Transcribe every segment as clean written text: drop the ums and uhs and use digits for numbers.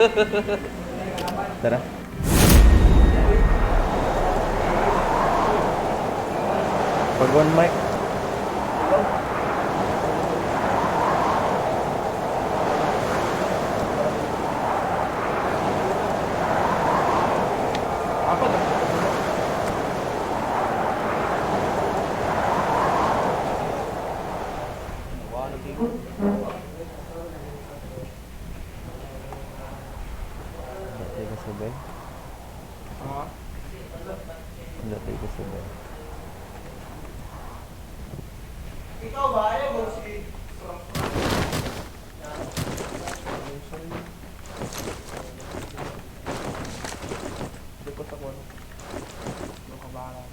Tara. Pag one mic. Latay ka sabay. Latay ka sabay. Ikaw ba? Ayaw mo si... Dikot ako ano. Yung kabaran.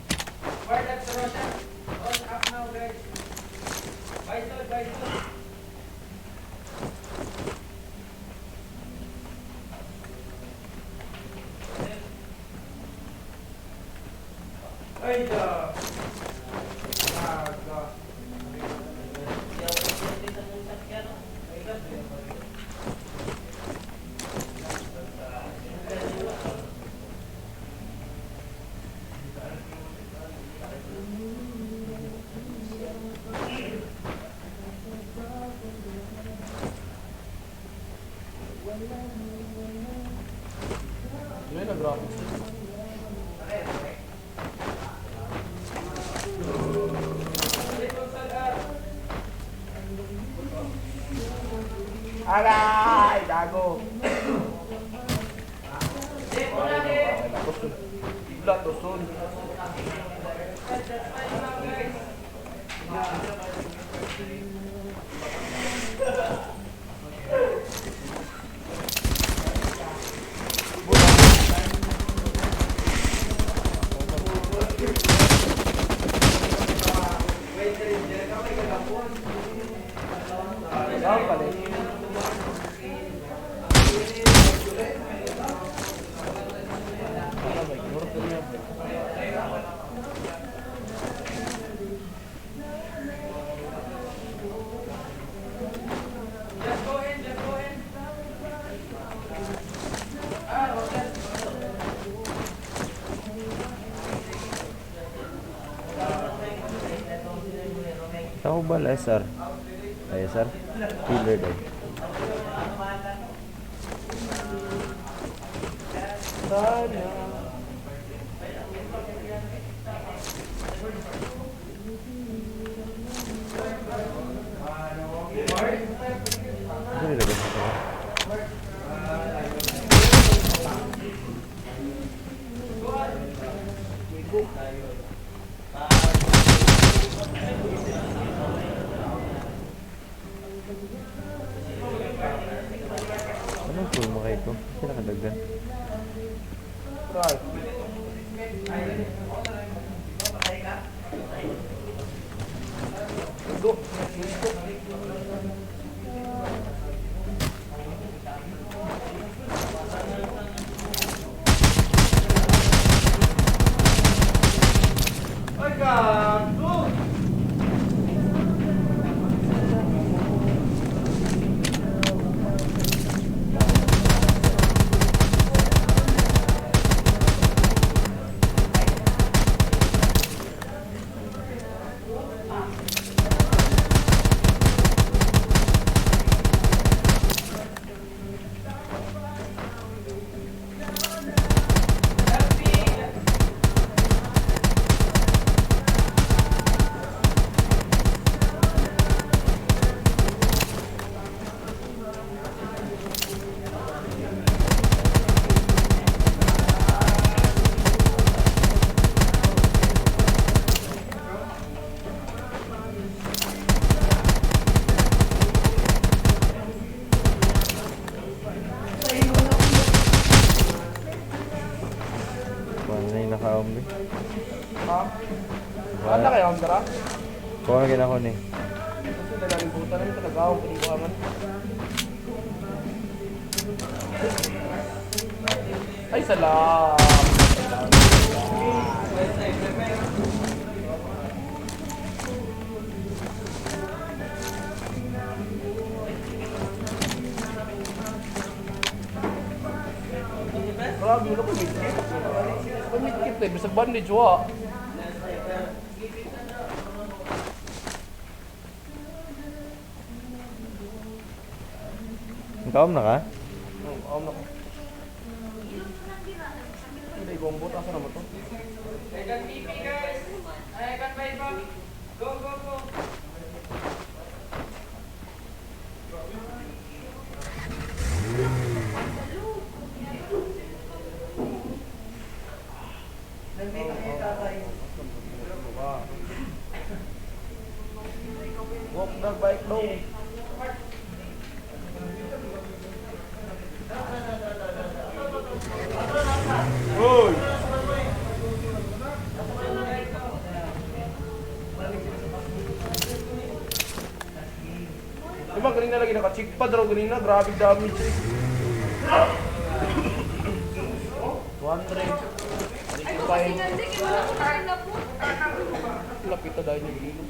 Where that's Russian? On up now guys. Bye. Ay da. Yun ang graphics. Aray! Gago! Bigla tuson. Tahu ba Lesar? Ay, sir. Killer day. Sana. Ano nilagay sa ito? Anong full mo kayo ito? Sila kadagdan. Right. Go. Ay, gago! Paano na yung naka-ombi? Ha? Ano kayo, Andra? Kuha na ginako ni. Kasi nalalibutan namin talaga ako. Hindi ko naman. Ay, salamat. Grabe, wala ko midkit. May midkit eh, bisag bandage, wa. Kaom na ka? Aam na ko. Hindi, gombot. Asa naman to? Walk the bike low. Hoy! Diba kanina lagi naka-check pa daw kanina, grabe damage eh. 200. Lapit na dahil yung gilo.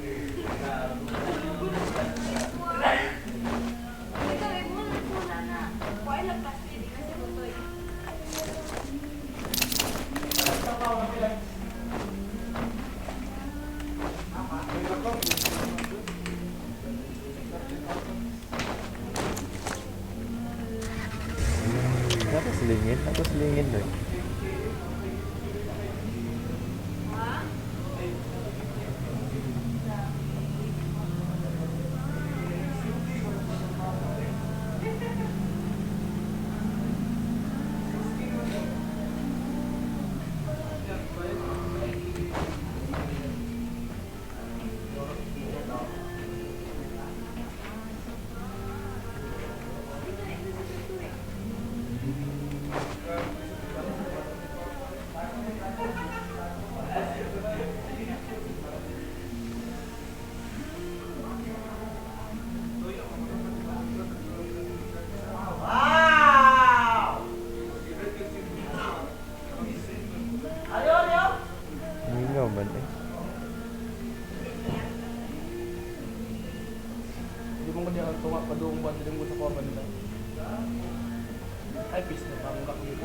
Ako selingin doon. Hindi mo kanya ang tunga pa doong ba din mo sa kuha nila. Ay, peace na panggak dito.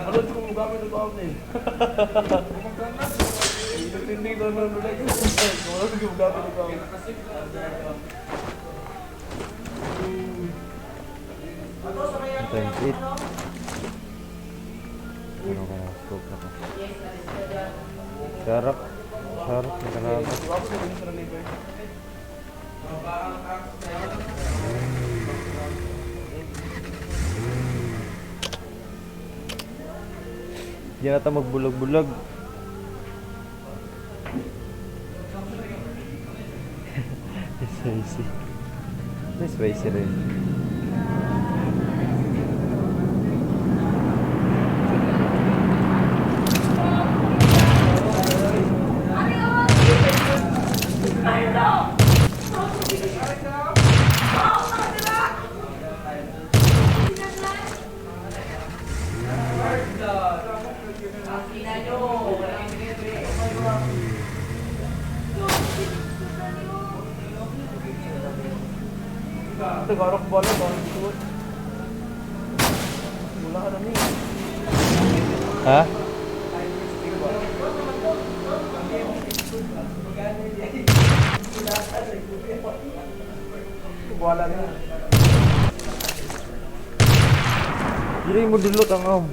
Ano ko mo gamit ng gamit eh. Hindi daw na nulay ko. Ano ko mo gamit ng gamit. Transit. Ano ka na? Scope na ka. Sarap. Sarap na kalaban. Ako sa ganun sa nalibre. Hindi na tayo magbulog-bulog. Spicy. May spicy rin. Garok bola ba? Mula ka na niya. Ha? Wala na. Hindi mo dulot ang am.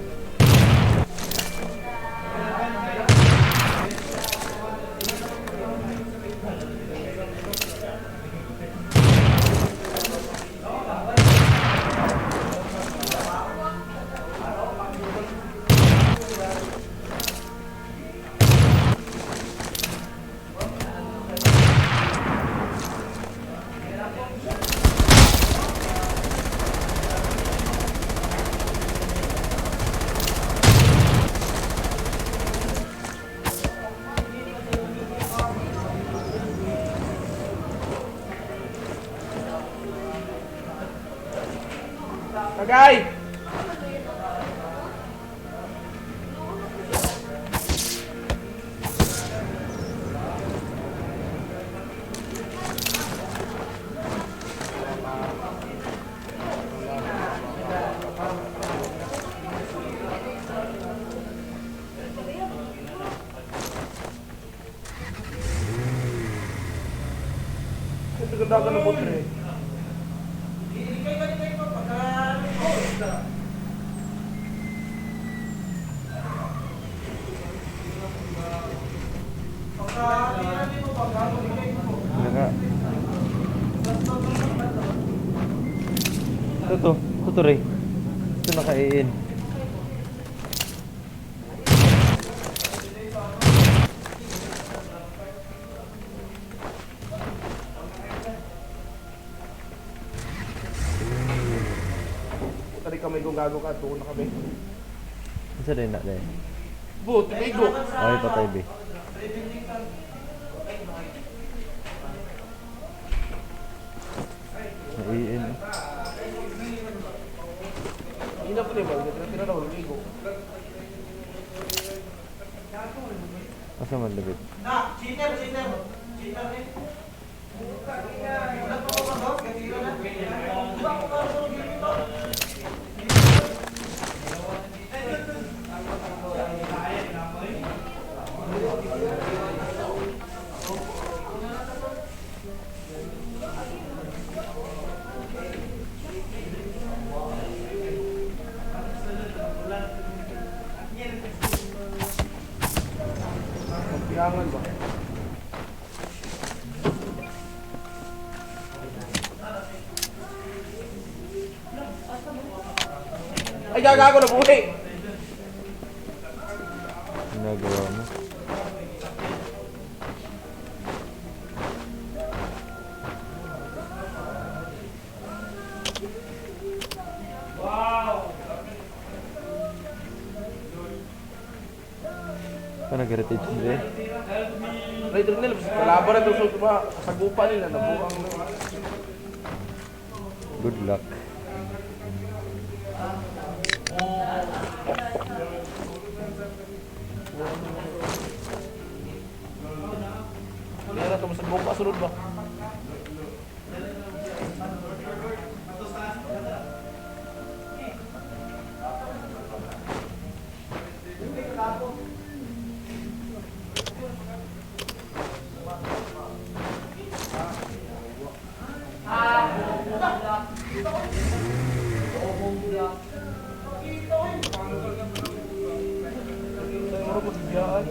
Kagay! Ito ganda ka ng putre. Naka. Ito Ray. Ito nakaiin. Tari kami kung gago ka, tuon na kami. Isa din na din. But, bigo. Okay, patay be. Naiin. Hindi na pala ba? Tira daw, bigo. Asa man labit? Magpihangan ba? Ay, gagago na buhay! Ginagawa mo. Ano nag-heritage nila? Rider nila, kalaban na doon sa sagupa nila, nabuang na. Good luck. Kaya na ito, masagupa, sunod ba? Ano mo bigyan?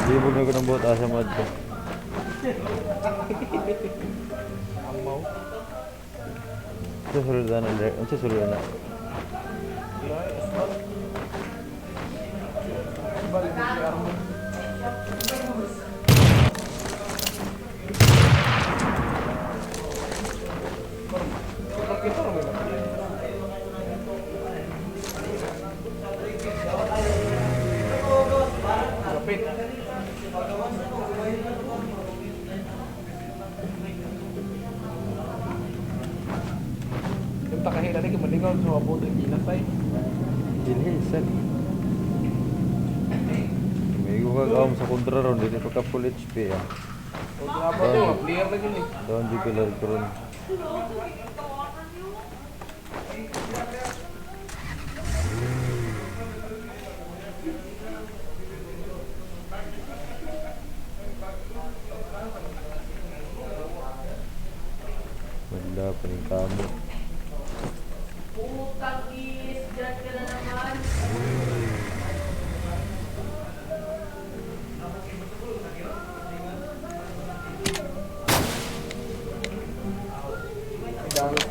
Libog na ko ng buhat asa mo dito. Amaw. Sa sulod na alert. Sa sulod na. Balik mo si Armo. Kita rin ba? Kapit. Yung takahila rin, malingaw sa mabot yung ginatay. Jilhisan. May gugagawa mo sa kontra ron. Dito pa ka full HP ah. O dapat yung player na yun eh. Doon di kailar ko ron. Wala pa rin kamo. Putang is, dyan ka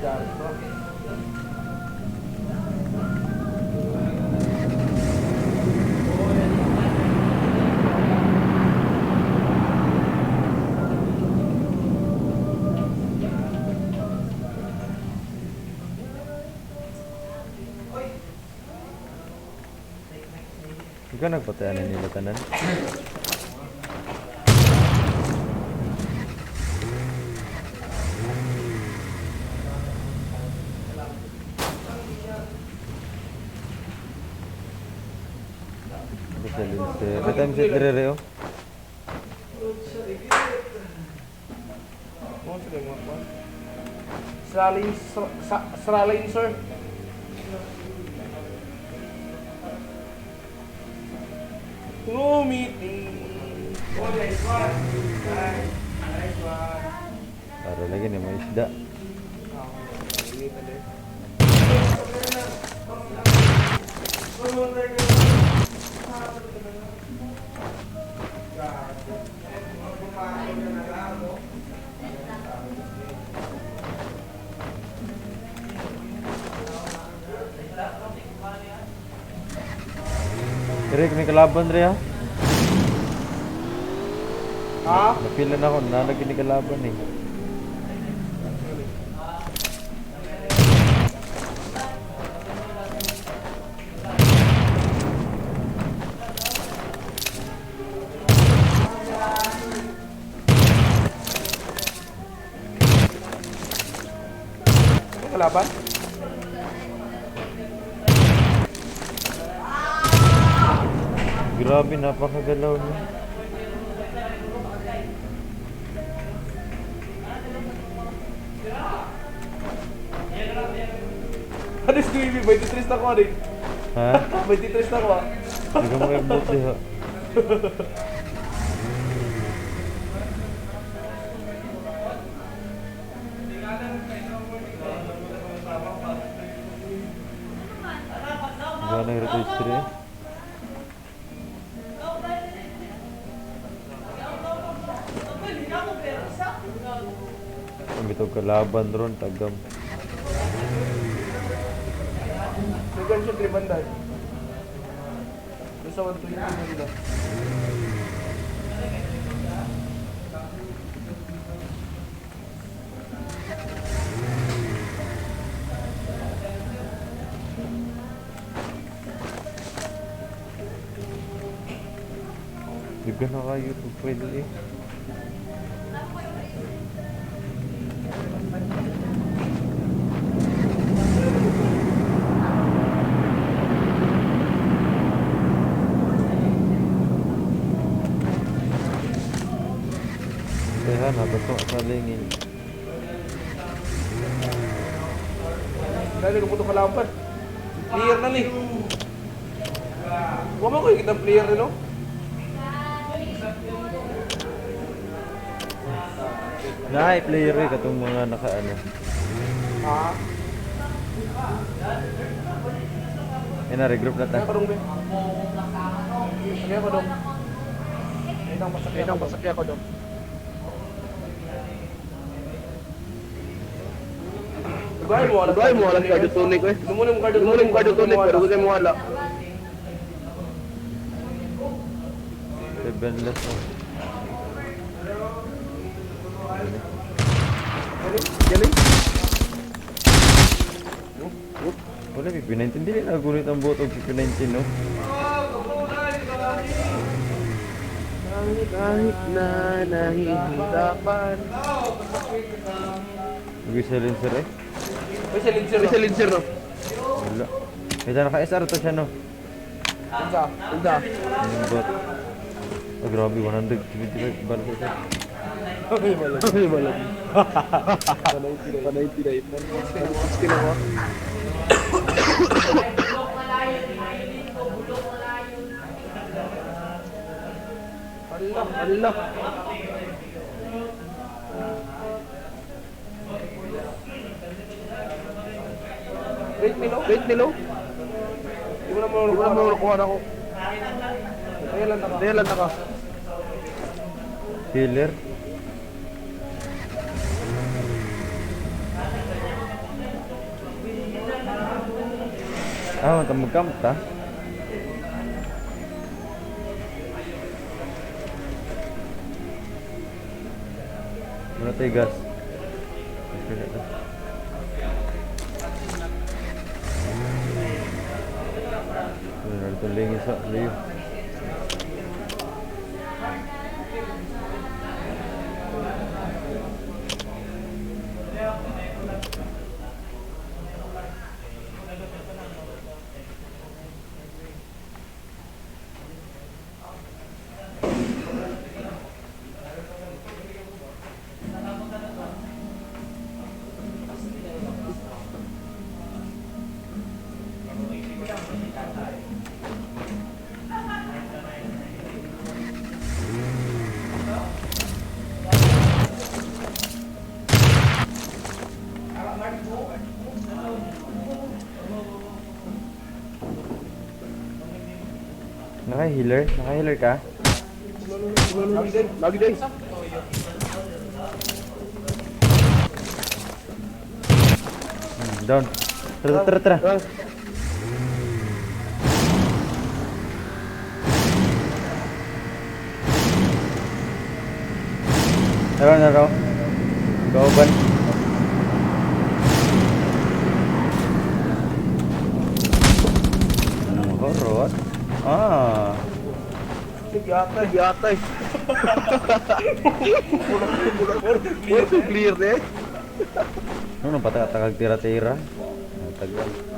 Dami to. Ikaw nagpatayan na nila tanan. May time set dire oh. Ano sila mga kwan? Sralin, sir. Ngumiti. Oh, nice one. Nice one. Para lagi ni may isda. Sige, tali. Eric, may kalaban rin ha? Ha? Napilan ako, nalagyan ni kalaban eh. Ano kalaban? Grabe, napakagalaw niya. Ano si Dewey? 23 na ko, Adik. Ha? 23 na ko, ah. Hindi ka makibot di ha. Gana yung registry eh. Ang itong kalaban ron, tagam. Lugan siya, Tribandan. Doon sa 120 nila. Bigyan na kayo ito pwede eh. Kaya nabato sa lingin. Dahil nagputo kalaban. Player na ni. Huwag mo ko yung kitang player nilo. Na-player eh, katong mga nakaano. Ha? Eh na, regroup na ta. Kaya ka dong, be. Kaya ka dong. Itang pasakya ko dong. Dugay mo wala card tunic eh. Lumulim card tunic pero dugay mo wala. 7 less oh. Galing. Wala, PP19 din na gunit ang botog PP19 no? Kahit na nahihirapan. Uwi silencer eh. May silencer no? Wala. Kaya naka-SR to siya no? Insa. Yung bot. Oh, grabe, 175 bala siya. Okay, malag. Panay tinay. Skin ako. Allah. Wait nilo. Di mo na makuha na ako. Kaya lang naka. Healer. Ah, magkamot ta. Muna tayo gas. Tuling sa liyo. Naka-healer? Naka-healer ka? Lagi din, lagi din. Down. Tara, tara, tara. Naro. Kauban. Horot. Ah. Sige atay. Pulang clear eh. Ano patag-tira-tira? Tagal.